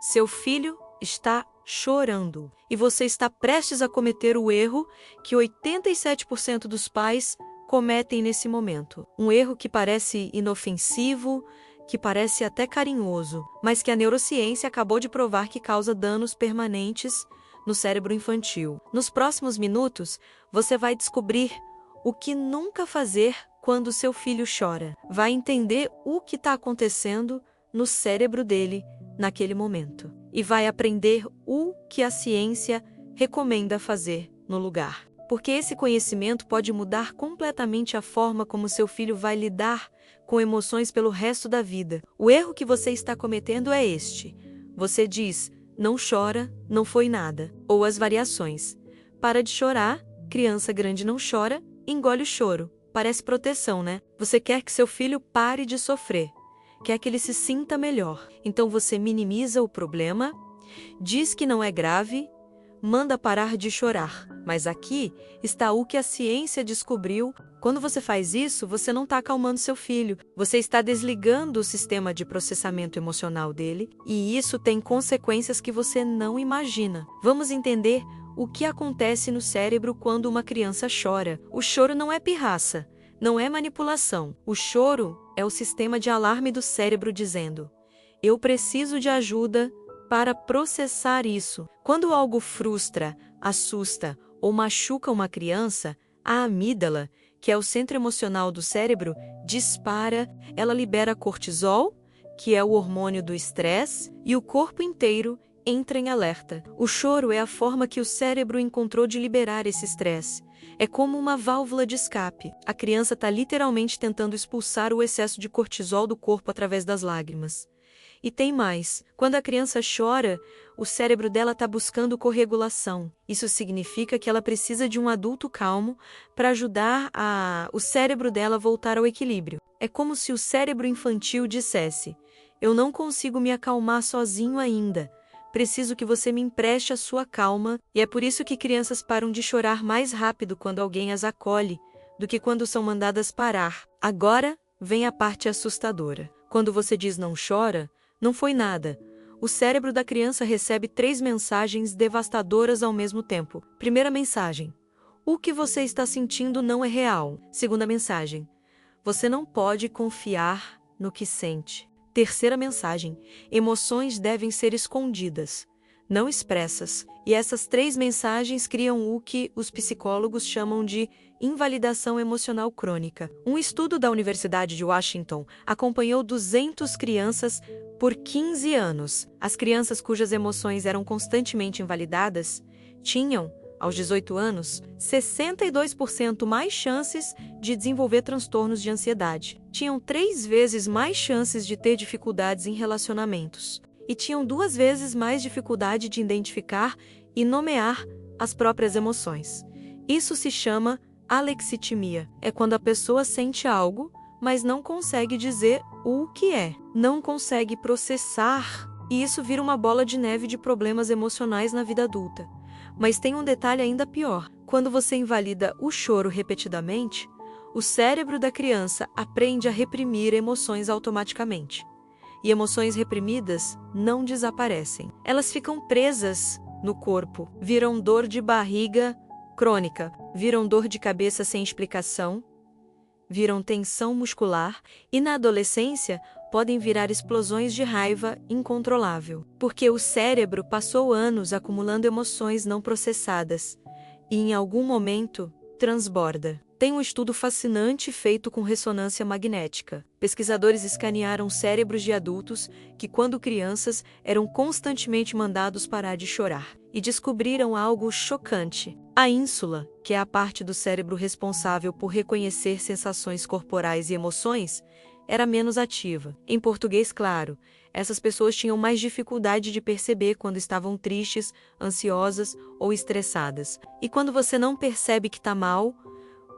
Seu filho está chorando e você está prestes a cometer o erro que 87% dos pais cometem nesse momento. Um erro que parece inofensivo, que parece até carinhoso, mas que a neurociência acabou de provar que causa danos permanentes no cérebro infantil. Nos próximos minutos, você vai descobrir o que nunca fazer quando seu filho chora. Vai entender o que está acontecendo no cérebro dele naquele momento. E vai aprender o que a ciência recomenda fazer no lugar. Porque esse conhecimento pode mudar completamente a forma como seu filho vai lidar com emoções pelo resto da vida. O erro que você está cometendo é este. Você diz, não chora, não foi nada. Ou as variações. Para de chorar, criança grande não chora, engole o choro. Parece proteção, né? Você quer que seu filho pare de sofrer. Quer que ele se sinta melhor. Então você minimiza o problema, diz que não é grave, manda parar de chorar. Mas aqui está o que a ciência descobriu. Quando você faz isso, você não está acalmando seu filho. Você está desligando o sistema de processamento emocional dele e isso tem consequências que você não imagina. Vamos entender o que acontece no cérebro quando uma criança chora. O choro não é pirraça, não é manipulação. O choro é o sistema de alarme do cérebro dizendo: eu preciso de ajuda para processar isso. Quando algo frustra, assusta ou machuca uma criança, a amígdala, que é o centro emocional do cérebro, dispara, ela libera cortisol, que é o hormônio do estresse, e o corpo inteiro entra em alerta. O choro é a forma que o cérebro encontrou de liberar esse estresse. É como uma válvula de escape. A criança está literalmente tentando expulsar o excesso de cortisol do corpo através das lágrimas. E tem mais. Quando a criança chora, o cérebro dela está buscando corregulação. Isso significa que ela precisa de um adulto calmo para ajudar o cérebro dela a voltar ao equilíbrio. É como se o cérebro infantil dissesse: eu não consigo me acalmar sozinho ainda. Preciso que você me empreste a sua calma, e é por isso que crianças param de chorar mais rápido quando alguém as acolhe, do que quando são mandadas parar. Agora vem a parte assustadora. Quando você diz não chora, não foi nada. O cérebro da criança recebe 3 mensagens devastadoras ao mesmo tempo. Primeira mensagem: o que você está sentindo não é real. Segunda mensagem: você não pode confiar no que sente. Terceira mensagem: emoções devem ser escondidas, não expressas. E essas 3 mensagens criam o que os psicólogos chamam de invalidação emocional crônica. Um estudo da Universidade de Washington acompanhou 200 crianças por 15 anos. As crianças cujas emoções eram constantemente invalidadas tinham, aos 18 anos, 62% mais chances de desenvolver transtornos de ansiedade. Tinham 3 vezes mais chances de ter dificuldades em relacionamentos. E tinham 2 vezes mais dificuldade de identificar e nomear as próprias emoções. Isso se chama alexitimia. É quando a pessoa sente algo, mas não consegue dizer o que é. Não consegue processar. E isso vira uma bola de neve de problemas emocionais na vida adulta. Mas tem um detalhe ainda pior. Quando você invalida o choro repetidamente, o cérebro da criança aprende a reprimir emoções automaticamente. E emoções reprimidas não desaparecem. Elas ficam presas no corpo, viram dor de barriga crônica, viram dor de cabeça sem explicação, viram tensão muscular e, na adolescência, podem virar explosões de raiva incontrolável. Porque o cérebro passou anos acumulando emoções não processadas e, em algum momento, transborda. Tem um estudo fascinante feito com ressonância magnética. Pesquisadores escanearam cérebros de adultos que, quando crianças, eram constantemente mandados parar de chorar. E descobriram algo chocante. A ínsula, que é a parte do cérebro responsável por reconhecer sensações corporais e emoções, era menos ativa. Em português, claro, essas pessoas tinham mais dificuldade de perceber quando estavam tristes, ansiosas ou estressadas. E quando você não percebe que está mal,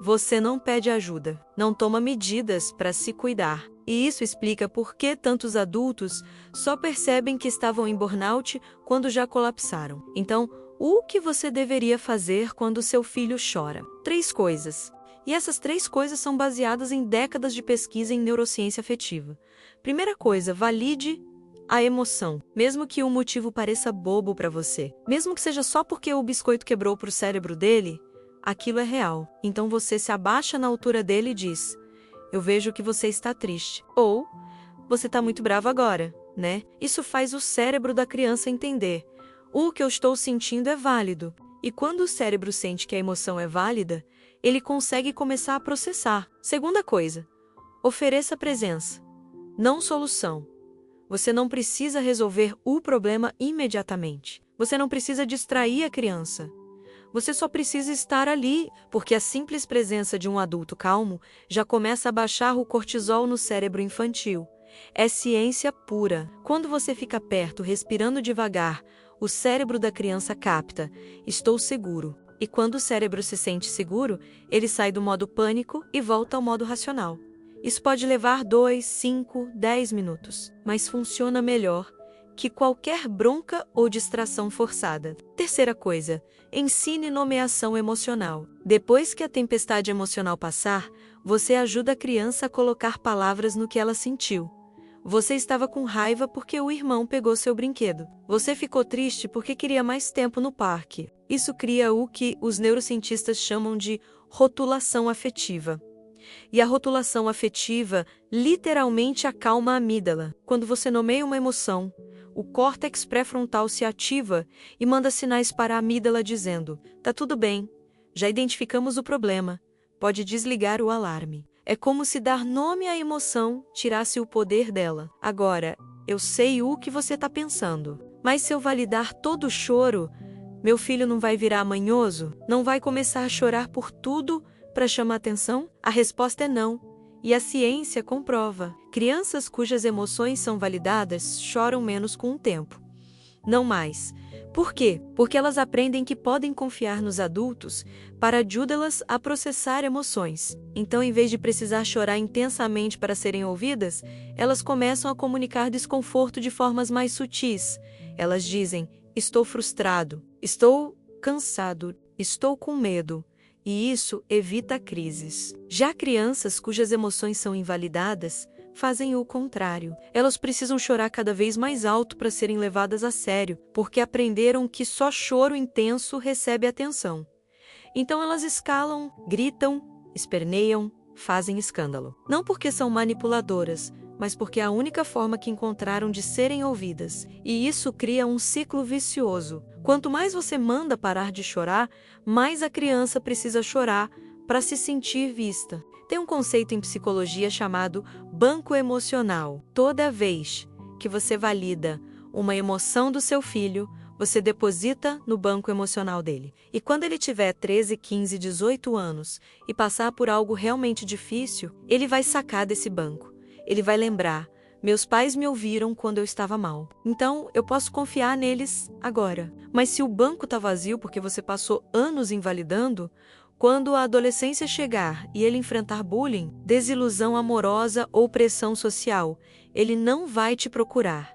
você não pede ajuda, não toma medidas para se cuidar. E isso explica por que tantos adultos só percebem que estavam em burnout quando já colapsaram. Então, o que você deveria fazer quando seu filho chora? 3 coisas. E essas 3 coisas são baseadas em décadas de pesquisa em neurociência afetiva. Primeira coisa, valide a emoção. Mesmo que o motivo pareça bobo para você, mesmo que seja só porque o biscoito quebrou para o cérebro dele, aquilo é real. Então você se abaixa na altura dele e diz: eu vejo que você está triste. Ou, você está muito bravo agora, né? Isso faz o cérebro da criança entender: o que eu estou sentindo é válido. E quando o cérebro sente que a emoção é válida, ele consegue começar a processar. Segunda coisa, ofereça presença, não solução. Você não precisa resolver o problema imediatamente. Você não precisa distrair a criança. Você só precisa estar ali, porque a simples presença de um adulto calmo já começa a baixar o cortisol no cérebro infantil. É ciência pura. Quando você fica perto, respirando devagar, o cérebro da criança capta: estou seguro. E quando o cérebro se sente seguro, ele sai do modo pânico e volta ao modo racional. Isso pode levar 2, 5, 10 minutos, mas funciona melhor que qualquer bronca ou distração forçada. Terceira coisa, ensine nomeação emocional. Depois que a tempestade emocional passar, você ajuda a criança a colocar palavras no que ela sentiu. Você estava com raiva porque o irmão pegou seu brinquedo. Você ficou triste porque queria mais tempo no parque. Isso cria o que os neurocientistas chamam de rotulação afetiva. E a rotulação afetiva literalmente acalma a amígdala. Quando você nomeia uma emoção, o córtex pré-frontal se ativa e manda sinais para a amígdala dizendo: tá tudo bem, já identificamos o problema, pode desligar o alarme. É como se dar nome à emoção tirasse o poder dela. Agora, eu sei o que você está pensando, mas se eu validar todo o choro, meu filho não vai virar manhoso? Não vai começar a chorar por tudo para chamar atenção? A resposta é não. E a ciência comprova. Crianças cujas emoções são validadas choram menos com o tempo. Não mais. Por quê? Porque elas aprendem que podem confiar nos adultos para ajudá-las a processar emoções. Então, em vez de precisar chorar intensamente para serem ouvidas, elas começam a comunicar desconforto de formas mais sutis. Elas dizem: estou frustrado, estou cansado, estou com medo. E isso evita crises. Já crianças cujas emoções são invalidadas fazem o contrário. Elas precisam chorar cada vez mais alto para serem levadas a sério, porque aprenderam que só choro intenso recebe atenção. Então elas escalam, gritam, esperneiam, fazem escândalo. Não porque são manipuladoras, mas porque é a única forma que encontraram de serem ouvidas. E isso cria um ciclo vicioso. Quanto mais você manda parar de chorar, mais a criança precisa chorar para se sentir vista. Tem um conceito em psicologia chamado banco emocional. Toda vez que você valida uma emoção do seu filho, você deposita no banco emocional dele. E quando ele tiver 13, 15, 18 anos e passar por algo realmente difícil, ele vai sacar desse banco. Ele vai lembrar: meus pais me ouviram quando eu estava mal. Então, eu posso confiar neles agora. Mas se o banco está vazio porque você passou anos invalidando, quando a adolescência chegar e ele enfrentar bullying, desilusão amorosa ou pressão social, ele não vai te procurar.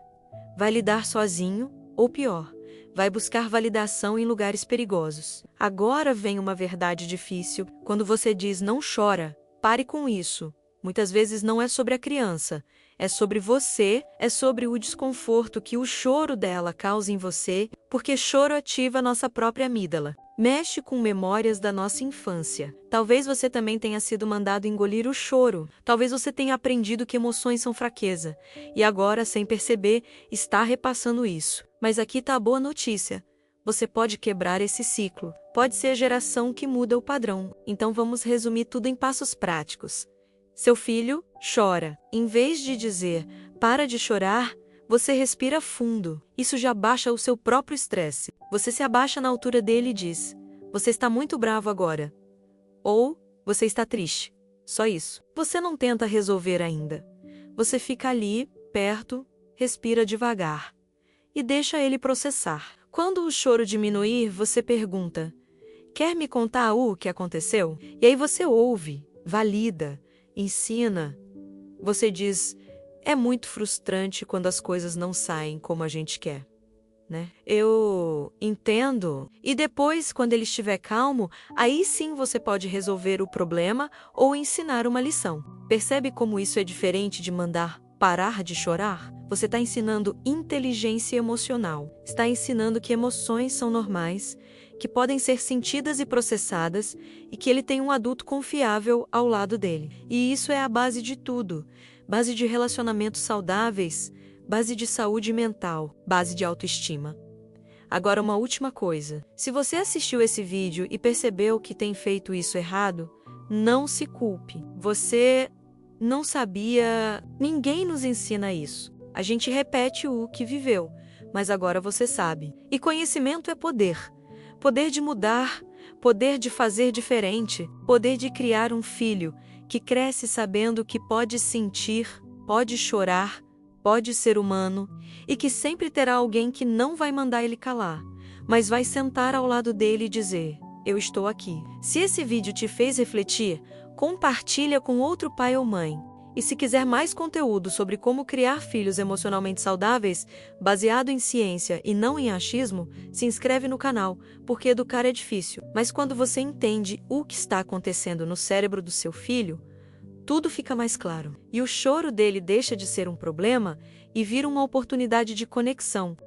Vai lidar sozinho ou pior, vai buscar validação em lugares perigosos. Agora vem uma verdade difícil. Quando você diz não chora, pare com isso. Muitas vezes não é sobre a criança, é sobre você, é sobre o desconforto que o choro dela causa em você, porque choro ativa a nossa própria amígdala. Mexe com memórias da nossa infância. Talvez você também tenha sido mandado engolir o choro. Talvez você tenha aprendido que emoções são fraqueza. E agora, sem perceber, está repassando isso. Mas aqui está a boa notícia. Você pode quebrar esse ciclo. Pode ser a geração que muda o padrão. Então vamos resumir tudo em passos práticos. Seu filho chora. Em vez de dizer, para de chorar, você respira fundo. Isso já baixa o seu próprio estresse. Você se abaixa na altura dele e diz: você está muito bravo agora. Ou, você está triste. Só isso. Você não tenta resolver ainda. Você fica ali, perto, respira devagar. E deixa ele processar. Quando o choro diminuir, você pergunta: quer me contar o que aconteceu? E aí você ouve, valida, ensina. Você diz: é muito frustrante quando as coisas não saem como a gente quer, né? Eu entendo. E depois, quando ele estiver calmo, aí sim você pode resolver o problema ou ensinar uma lição. Percebe como isso é diferente de mandar parar de chorar, você está ensinando inteligência emocional. Está ensinando que emoções são normais, que podem ser sentidas e processadas e que ele tem um adulto confiável ao lado dele. E isso é a base de tudo. Base de relacionamentos saudáveis, base de saúde mental, base de autoestima. Agora, uma última coisa. Se você assistiu esse vídeo e percebeu que tem feito isso errado, não se culpe. Você não sabia, ninguém nos ensina isso. A gente repete o que viveu, mas agora você sabe. E conhecimento é poder. Poder de mudar, poder de fazer diferente, poder de criar um filho que cresce sabendo que pode sentir, pode chorar, pode ser humano e que sempre terá alguém que não vai mandar ele calar, mas vai sentar ao lado dele e dizer: eu estou aqui. Se esse vídeo te fez refletir, compartilha com outro pai ou mãe. E se quiser mais conteúdo sobre como criar filhos emocionalmente saudáveis, baseado em ciência e não em achismo, se inscreve no canal, porque educar é difícil. Mas quando você entende o que está acontecendo no cérebro do seu filho, tudo fica mais claro. E o choro dele deixa de ser um problema e vira uma oportunidade de conexão.